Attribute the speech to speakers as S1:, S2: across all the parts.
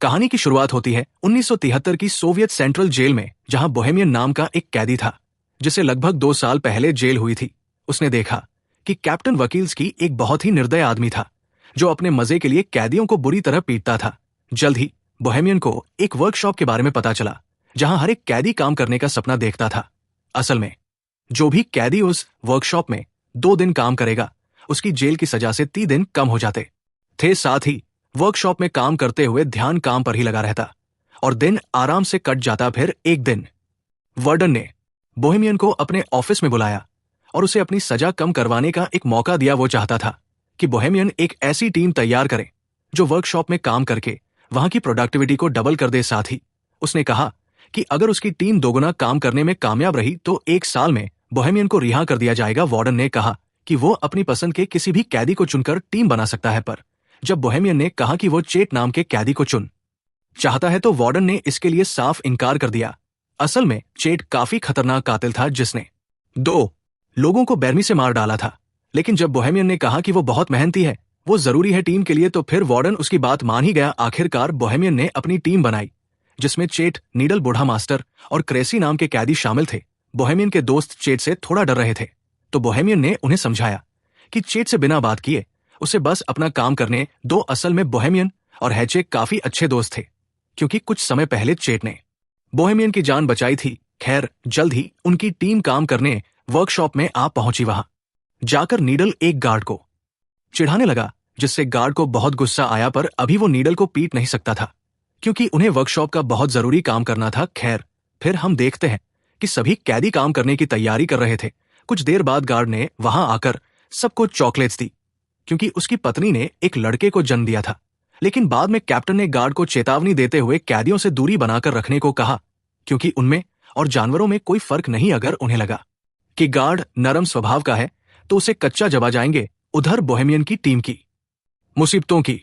S1: कहानी की शुरुआत होती है 1973 की सोवियत सेंट्रल जेल में, जहां बोहेमियन नाम का एक कैदी था जिसे लगभग 2 साल पहले जेल हुई थी। उसने देखा कि कैप्टन वकील्स्की एक बहुत ही निर्दय आदमी था जो अपने मजे के लिए कैदियों को बुरी तरह पीटता था। जल्द ही बोहेमियन को एक वर्कशॉप के बारे में पता चला जहां हर एक कैदी काम करने का सपना देखता था। असल में जो भी कैदी उस वर्कशॉप में 2 दिन काम करेगा उसकी जेल की सजा से 3 दिन कम हो जाते थे। साथ ही वर्कशॉप में काम करते हुए ध्यान काम पर ही लगा रहता और दिन आराम से कट जाता। फिर एक दिन वार्डन ने बोहेमियन को अपने ऑफिस में बुलाया और उसे अपनी सजा कम करवाने का एक मौका दिया। वो चाहता था कि बोहेमियन एक ऐसी टीम तैयार करे जो वर्कशॉप में काम करके वहां की प्रोडक्टिविटी को डबल कर दे। साथ ही उसने कहा कि अगर उसकी टीम दोगुना काम करने में कामयाब रही तो 1 साल में बोहेमियन को रिहा कर दिया जाएगा। वार्डन ने कहा कि वो अपनी पसंद के किसी भी कैदी को चुनकर टीम बना सकता है, पर जब बोहेमियन ने कहा कि वो चेट नाम के कैदी को चुन चाहता है तो वार्डन ने इसके लिए साफ इनकार कर दिया। असल में चेट काफी खतरनाक कातिल था जिसने 2 लोगों को बेरहमी से मार डाला था। लेकिन जब बोहेमियन ने कहा कि वो बहुत मेहनती है, वो जरूरी है टीम के लिए, तो फिर वार्डन उसकी बात मान ही गया। आखिरकार बोहेमियन ने अपनी टीम बनाई जिसमें चेट, नीडल बूढ़ा मास्टर और क्रेसी नाम के कैदी शामिल थे। बोहेमियन के दोस्त चेट से थोड़ा डर रहे थे तो बोहेमियन ने उन्हें समझाया कि चेट से बिना बात किए उसे बस अपना काम करने दो। असल में बोहेमियन और हैचेक काफी अच्छे दोस्त थे क्योंकि कुछ समय पहले चेट ने बोहेमियन की जान बचाई थी। खैर, जल्द ही उनकी टीम काम करने वर्कशॉप में आ पहुंची। वहां जाकर नीडल एक गार्ड को चिढ़ाने लगा जिससे गार्ड को बहुत गुस्सा आया, पर अभी वो नीडल को पीट नहीं सकता था क्योंकि उन्हें वर्कशॉप का बहुत जरूरी काम करना था। खैर, फिर हम देखते हैं कि सभी कैदी काम करने की तैयारी कर रहे थे। कुछ देर बाद गार्ड ने वहां आकर सबको चॉकलेट्स दी क्योंकि उसकी पत्नी ने एक लड़के को जन्म दिया था। लेकिन बाद में कैप्टन ने गार्ड को चेतावनी देते हुए कैदियों से दूरी बनाकर रखने को कहा क्योंकि उनमें और जानवरों में कोई फर्क नहीं। अगर उन्हें लगा कि गार्ड नरम स्वभाव का है तो उसे कच्चा जबा जाएंगे। उधर बोहेमियन की टीम की मुसीबतों की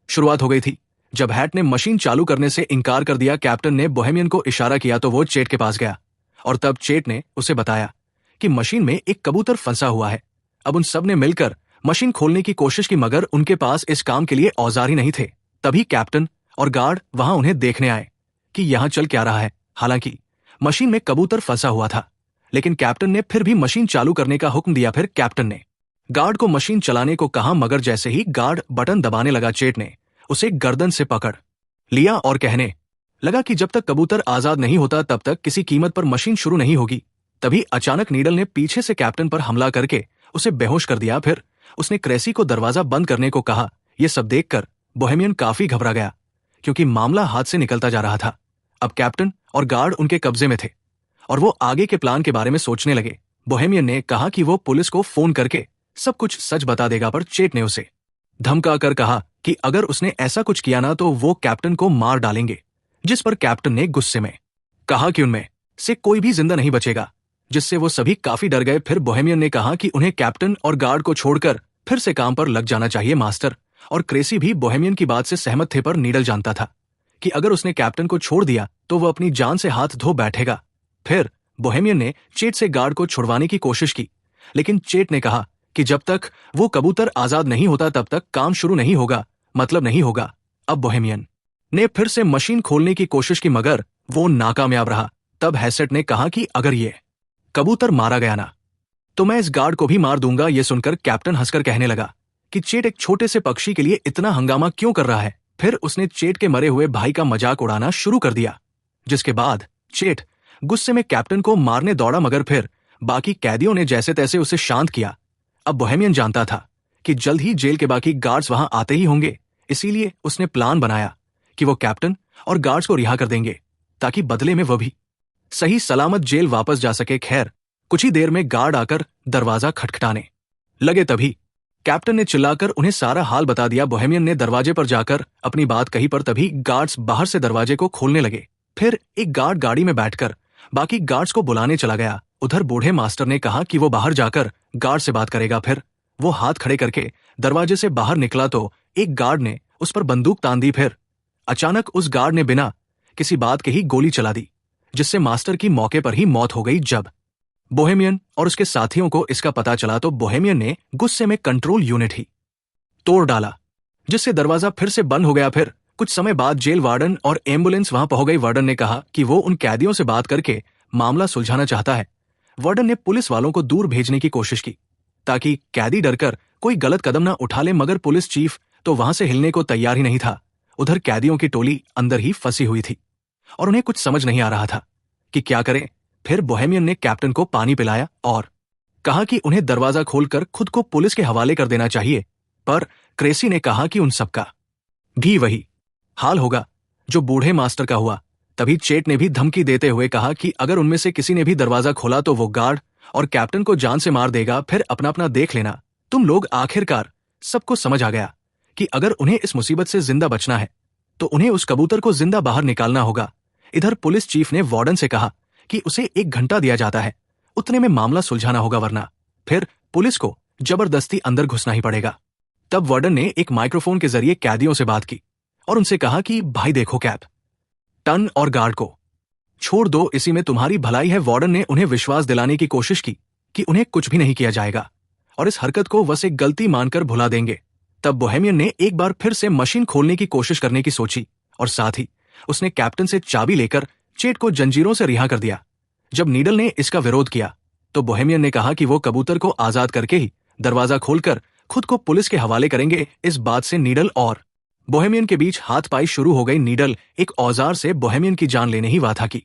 S1: शुरुआत हो गई थी जब हैट ने मशीन चालू करने से इनकार कर दिया। कैप्टन ने बोहेमियन को इशारा किया तो वो चेट के पास गया और तब चेट ने उसे बताया कि मशीन में एक कबूतर फंसा हुआ है। अब उन सब ने मिलकर मशीन खोलने की कोशिश की, मगर उनके पास इस काम के लिए औजार ही नहीं थे। तभी कैप्टन और गार्ड वहां उन्हें देखने आए कि यहां चल क्या रहा है। हालांकि मशीन में कबूतर फंसा हुआ था, लेकिन कैप्टन ने फिर भी मशीन चालू करने का हुक्म दिया। फिर कैप्टन ने गार्ड को मशीन चलाने को कहा, मगर जैसे ही गार्ड बटन दबाने लगा चेट ने उसे गर्दन से पकड़ लिया और कहने लगा कि जब तक कबूतर आजाद नहीं होता तब तक किसी कीमत पर मशीन शुरू नहीं होगी। तभी अचानक नीडल ने पीछे से कैप्टन पर हमला करके उसे बेहोश कर दिया। फिर उसने क्रेसी को दरवाजा बंद करने को कहा। यह सब देखकर बोहेमियन काफी घबरा गया क्योंकि मामला हाथ से निकलता जा रहा था। अब कैप्टन और गार्ड उनके कब्जे में थे और वो आगे के प्लान के बारे में सोचने लगे। बोहेमियन ने कहा कि वो पुलिस को फोन करके सब कुछ सच बता देगा, पर चेट ने उसे धमका कर कहा कि अगर उसने ऐसा कुछ किया ना तो वो कैप्टन को मार डालेंगे। जिस पर कैप्टन ने गुस्से में कहा कि उनमें से कोई भी जिंदा नहीं बचेगा, जिससे वो सभी काफी डर गए। फिर बोहेमियन ने कहा कि उन्हें कैप्टन और गार्ड को छोड़कर फिर से काम पर लग जाना चाहिए। मास्टर और क्रेसी भी बोहेमियन की बात से सहमत थे, पर नीडल जानता था कि अगर उसने कैप्टन को छोड़ दिया तो वो अपनी जान से हाथ धो बैठेगा। फिर बोहेमियन ने चेट से गार्ड को छुड़वाने की कोशिश की, लेकिन चेट ने कहा कि जब तक वो कबूतर आजाद नहीं होता तब तक काम शुरू नहीं होगा, मतलब नहीं होगा। अब बोहेमियन ने फिर से मशीन खोलने की कोशिश की, मगर वो नाकामयाब रहा। तब हैसेट ने कहा कि अगर ये कबूतर मारा गया ना तो मैं इस गार्ड को भी मार दूंगा। ये सुनकर कैप्टन हंसकर कहने लगा कि चेट एक छोटे से पक्षी के लिए इतना हंगामा क्यों कर रहा है। फिर उसने चेट के मरे हुए भाई का मजाक उड़ाना शुरू कर दिया, जिसके बाद चेट गुस्से में कैप्टन को मारने दौड़ा, मगर फिर बाकी कैदियों ने जैसे तैसे उसे शांत किया। अब बोहेमियन जानता था कि जल्द ही जेल के बाकी गार्ड्स वहां आते ही होंगे, इसीलिए उसने प्लान बनाया कि वो कैप्टन और गार्ड्स को रिहा कर देंगे ताकि बदले में वह भी सही सलामत जेल वापस जा सके। खैर, कुछ ही देर में गार्ड आकर दरवाजा खटखटाने लगे। तभी कैप्टन ने चिल्लाकर उन्हें सारा हाल बता दिया। बोहेमियन ने दरवाजे पर जाकर अपनी बात कही, पर तभी गार्ड्स बाहर से दरवाजे को खोलने लगे। फिर एक गार्ड गाड़ी में बैठकर बाकी गार्ड्स को बुलाने चला गया। उधर बूढ़े मास्टर ने कहा कि वो बाहर जाकर गार्ड से बात करेगा। फिर वो हाथ खड़े करके दरवाजे से बाहर निकला तो एक गार्ड ने उस पर बंदूक तान दी। फिर अचानक उस गार्ड ने बिना किसी बात के ही गोली चला दी, जिससे मास्टर की मौके पर ही मौत हो गई। जब बोहेमियन और उसके साथियों को इसका पता चला तो बोहेमियन ने गुस्से में कंट्रोल यूनिट ही तोड़ डाला, जिससे दरवाजा फिर से बंद हो गया। फिर कुछ समय बाद जेल वार्डन और एम्बुलेंस वहां पहुंच गई। वार्डन ने कहा कि वो उन कैदियों से बात करके मामला सुलझाना चाहता है। वार्डन ने पुलिस वालों को दूर भेजने की कोशिश की ताकि कैदी डरकर कोई गलत कदम ना उठा ले, मगर पुलिस चीफ तो वहां से हिलने को तैयार ही नहीं था। उधर कैदियों की टोली अंदर ही फंसी हुई थी और उन्हें कुछ समझ नहीं आ रहा था कि क्या करें। फिर बोहेमियन ने कैप्टन को पानी पिलाया और कहा कि उन्हें दरवाजा खोलकर खुद को पुलिस के हवाले कर देना चाहिए, पर क्रेसी ने कहा कि उन सबका भी वही हाल होगा जो बूढ़े मास्टर का हुआ। तभी चेट ने भी धमकी देते हुए कहा कि अगर उनमें से किसी ने भी दरवाजा खोला तो वो गार्ड और कैप्टन को जान से मार देगा। फिर अपना अपना देख लेना तुम लोग। आखिरकार सबको समझ आ गया कि अगर उन्हें इस मुसीबत से जिंदा बचना है तो उन्हें उस कबूतर को जिंदा बाहर निकालना होगा। इधर पुलिस चीफ ने वार्डन से कहा कि उसे 1 घंटा दिया जाता है, उतने में मामला सुलझाना होगा, वरना फिर पुलिस को जबरदस्ती अंदर घुसना ही पड़ेगा। तब वार्डन ने एक माइक्रोफोन के जरिए कैदियों से बात की और उनसे कहा कि भाई देखो, कैप्टन और गार्ड को छोड़ दो, इसी में तुम्हारी भलाई है। वार्डन ने उन्हें विश्वास दिलाने की कोशिश की कि उन्हें कुछ भी नहीं किया जाएगा और इस हरकत को बस एक गलती मानकर भुला देंगे। तब बोहेमियन ने एक बार फिर से मशीन खोलने की कोशिश करने की सोची और साथ ही उसने कैप्टन से चाबी लेकर चेट को जंजीरों से रिहा कर दिया। जब नीडल ने इसका विरोध किया तो बोहेमियन ने कहा कि वो कबूतर को आजाद करके ही दरवाजा खोलकर खुद को पुलिस के हवाले करेंगे। इस बात से नीडल और बोहेमियन के बीच हाथपाई शुरू हो गई। नीडल एक औजार से बोहेमियन की जान लेने ही वाथा की।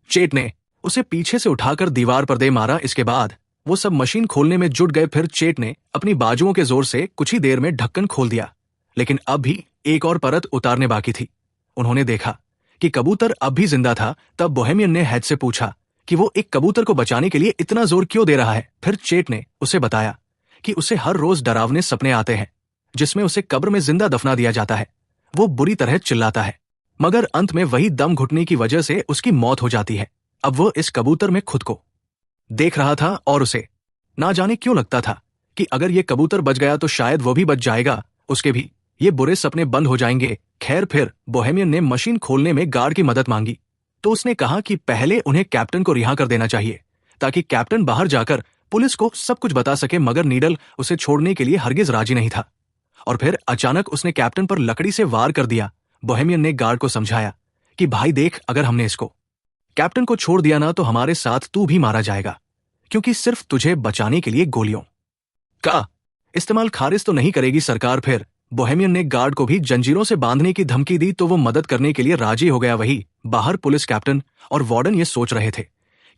S1: चेट ने उसे पीछे से उठाकर दीवार पर दे मारा। इसके बाद वो सब मशीन खोलने में जुट गए। फिर चेट ने अपनी बाजुओं के जोर से कुछ ही देर में ढक्कन खोल दिया, लेकिन अब भी एक और परत उतारने बाकी थी। उन्होंने देखा कि कबूतर अब भी जिंदा था। तब बोहेमियन ने हैच से पूछा कि वो एक कबूतर को बचाने के लिए इतना जोर क्यों दे रहा है। फिर चेट ने उसे बताया कि उसे हर रोज डरावने सपने आते हैं जिसमें उसे कब्र में जिंदा दफना दिया जाता है। वो बुरी तरह चिल्लाता है, मगर अंत में वही दम घुटने की वजह से उसकी मौत हो जाती है। अब वो इस कबूतर में खुद को देख रहा था और उसे ना जाने क्यों लगता था कि अगर ये कबूतर बच गया तो शायद वो भी बच जाएगा, उसके भी ये बुरे सपने बंद हो जाएंगे। खैर, फिर बोहेमियन ने मशीन खोलने में गार्ड की मदद मांगी तो उसने कहा कि पहले उन्हें कैप्टन को रिहा कर देना चाहिए ताकि कैप्टन बाहर जाकर पुलिस को सब कुछ बता सके, मगर नीडल उसे छोड़ने के लिए हरगिज राजी नहीं था। और फिर अचानक उसने कैप्टन पर लकड़ी से वार कर दिया। बोहेमियन ने गार्ड को समझाया कि भाई देख, अगर हमने इसको कैप्टन को छोड़ दिया ना तो हमारे साथ तू भी मारा जाएगा, क्योंकि सिर्फ तुझे बचाने के लिए गोलियों का इस्तेमाल खारिज तो नहीं करेगी सरकार। फिर बोहेमियन ने गार्ड को भी जंजीरों से बांधने की धमकी दी तो वो मदद करने के लिए राजी हो गया। वही बाहर पुलिस, कैप्टन और वार्डन ये सोच रहे थे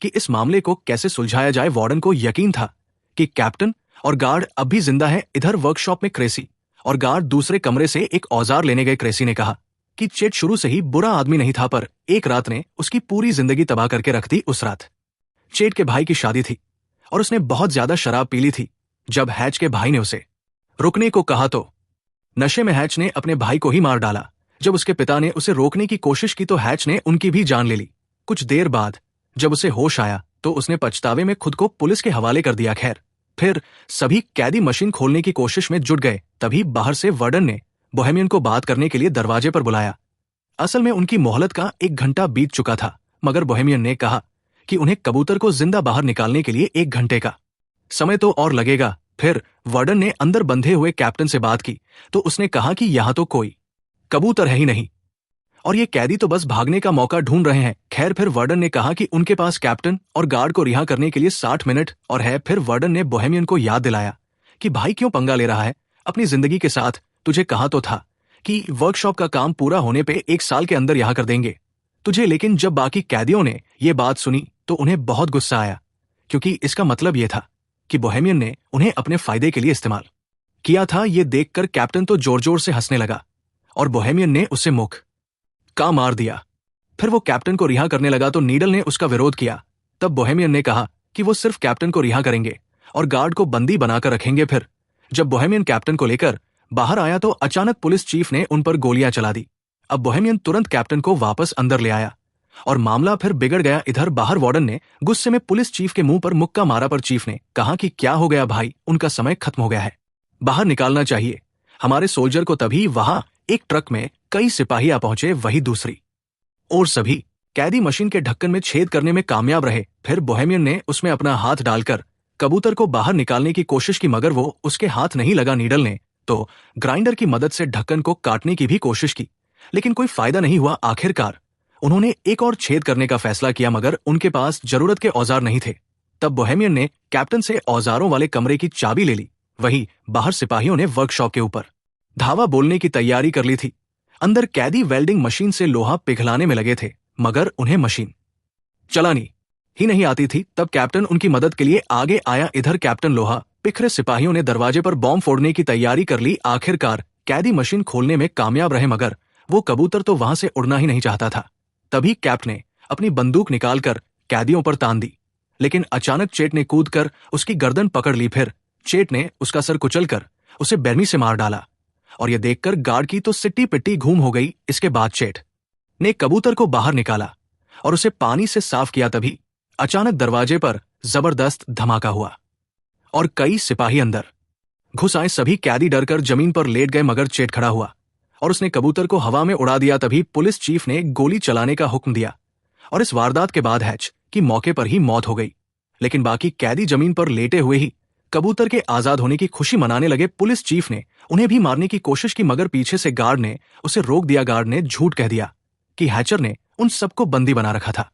S1: कि इस मामले को कैसे सुलझाया जाए। वार्डन को यकीन था कि कैप्टन और गार्ड अब भी जिंदा है। इधर वर्कशॉप में क्रेसी और गार्ड दूसरे कमरे से एक औजार लेने गए। क्रेसी ने कहा कि चेट शुरू से ही बुरा आदमी नहीं था, पर एक रात ने उसकी पूरी जिंदगी तबाह करके रख दी। उस रात चेट के भाई की शादी थी और उसने बहुत ज्यादा शराब पी ली थी। जब हैच के भाई ने उसे रुकने को कहा तो नशे में हैच ने अपने भाई को ही मार डाला। जब उसके पिता ने उसे रोकने की कोशिश की तो हैच ने उनकी भी जान ले ली। कुछ देर बाद जब उसे होश आया तो उसने पछतावे में खुद को पुलिस के हवाले कर दिया। खैर, फिर सभी कैदी मशीन खोलने की कोशिश में जुट गए। तभी बाहर से वार्डन ने बोहेमियन को बात करने के लिए दरवाजे पर बुलाया। असल में उनकी मोहलत का 1 घंटा बीत चुका था, मगर बोहेमियन ने कहा कि उन्हें कबूतर को जिंदा बाहर निकालने के लिए 1 घंटे का समय तो और लगेगा। फिर वार्डन ने अंदर बंधे हुए कैप्टन से बात की तो उसने कहा कि यहां तो कोई कबूतर है ही नहीं और ये कैदी तो बस भागने का मौका ढूंढ रहे हैं। खैर, फिर वार्डन ने कहा कि उनके पास कैप्टन और गार्ड को रिहा करने के लिए 60 मिनट और है। फिर वार्डन ने बोहेमियन को याद दिलाया कि भाई क्यों पंगा ले रहा है अपनी जिंदगी के साथ। तुझे कहा तो था कि वर्कशॉप का काम पूरा होने पे 1 साल के अंदर यहाँ कर देंगे तुझे। लेकिन जब बाकी कैदियों ने ये बात सुनी तो उन्हें बहुत गुस्सा आया, क्योंकि इसका मतलब ये था कि बोहेमियन ने उन्हें अपने फायदे के लिए इस्तेमाल किया था। ये देखकर कैप्टन तो जोर जोर से हंसने लगा और बोहेमियन ने उसे मुख का मार दिया। फिर वो कैप्टन को रिहा करने लगा तो नीडल ने उसका विरोध किया। तब बोहेमियन ने कहा कि वो सिर्फ कैप्टन को रिहा करेंगे और गार्ड को बंदी बनाकर रखेंगे। फिर जब बोहेमियन कैप्टन को लेकर बाहर आया तो अचानक पुलिस चीफ ने उन पर गोलियां चला दी। अब बोहेमियन तुरंत कैप्टन को वापस अंदर ले आया और मामला फिर बिगड़ गया। इधर बाहर वार्डन ने गुस्से में पुलिस चीफ के मुंह पर मुक्का मारा, पर चीफ ने कहा कि क्या हो गया भाई, उनका समय खत्म हो गया है, बाहर निकालना चाहिए हमारे सोल्जर को। तभी वहां एक ट्रक में कई सिपाही आ पहुंचे। वही दूसरी और सभी कैदी मशीन के ढक्कन में छेद करने में कामयाब रहे। फिर बोहेमियन ने उसमें अपना हाथ डालकर कबूतर को बाहर निकालने की कोशिश की, मगर वो उसके हाथ नहीं लगा। नीडल ने तो ग्राइंडर की मदद से ढक्कन को काटने की भी कोशिश की, लेकिन कोई फायदा नहीं हुआ। आखिरकार उन्होंने एक और छेद करने का फैसला किया, मगर उनके पास जरूरत के औजार नहीं थे। तब बोहेमियन ने कैप्टन से औजारों वाले कमरे की चाबी ले ली। वहीं बाहर सिपाहियों ने वर्कशॉप के ऊपर धावा बोलने की तैयारी कर ली थी। अंदर कैदी वेल्डिंग मशीन से लोहा पिघलाने में लगे थे, मगर उन्हें मशीन चलानी ही नहीं आती थी। तब कैप्टन उनकी मदद के लिए आगे आया। इधर कैप्टन लोहा बिखरे सिपाहियों ने दरवाजे पर बॉम्ब फोड़ने की तैयारी कर ली। आखिरकार कैदी मशीन खोलने में कामयाब रहे, मगर वो कबूतर तो वहां से उड़ना ही नहीं चाहता था। तभी कैप्टन ने अपनी बंदूक निकालकर कैदियों पर तान दी, लेकिन अचानक चेट ने कूदकर उसकी गर्दन पकड़ ली। फिर चेट ने उसका सर कुचलकर उसे बेरमी से मार डाला, और यह देखकर गार्ड की तो सिट्टी पिट्टी घूम हो गई। इसके बाद चेट ने कबूतर को बाहर निकाला और उसे पानी से साफ किया। तभी अचानक दरवाजे पर जबरदस्त धमाका हुआ और कई सिपाही अंदर घुस आए। सभी कैदी डरकर जमीन पर लेट गए, मगर चेट खड़ा हुआ और उसने कबूतर को हवा में उड़ा दिया। तभी पुलिस चीफ ने गोली चलाने का हुक्म दिया और इस वारदात के बाद हैच की मौके पर ही मौत हो गई। लेकिन बाकी कैदी जमीन पर लेटे हुए ही कबूतर के आजाद होने की खुशी मनाने लगे। पुलिस चीफ ने उन्हें भी मारने की कोशिश की, मगर पीछे से गार्ड ने उसे रोक दिया। गार्ड ने झूठ कह दिया कि हैचर ने उन सबको बंदी बना रखा था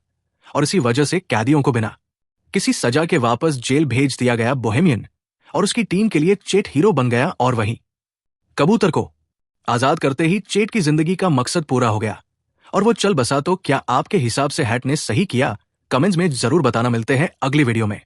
S1: और इसी वजह से कैदियों को बिना किसी सजा के वापस जेल भेज दिया गया। बोहेमियन और उसकी टीम के लिए चेट हीरो बन गया और वहीं कबूतर को आजाद करते ही चेट की जिंदगी का मकसद पूरा हो गया और वो चल बसा। तो क्या आपके हिसाब से हैट ने सही किया? कमेंट्स में जरूर बताना। मिलते हैं अगली वीडियो में।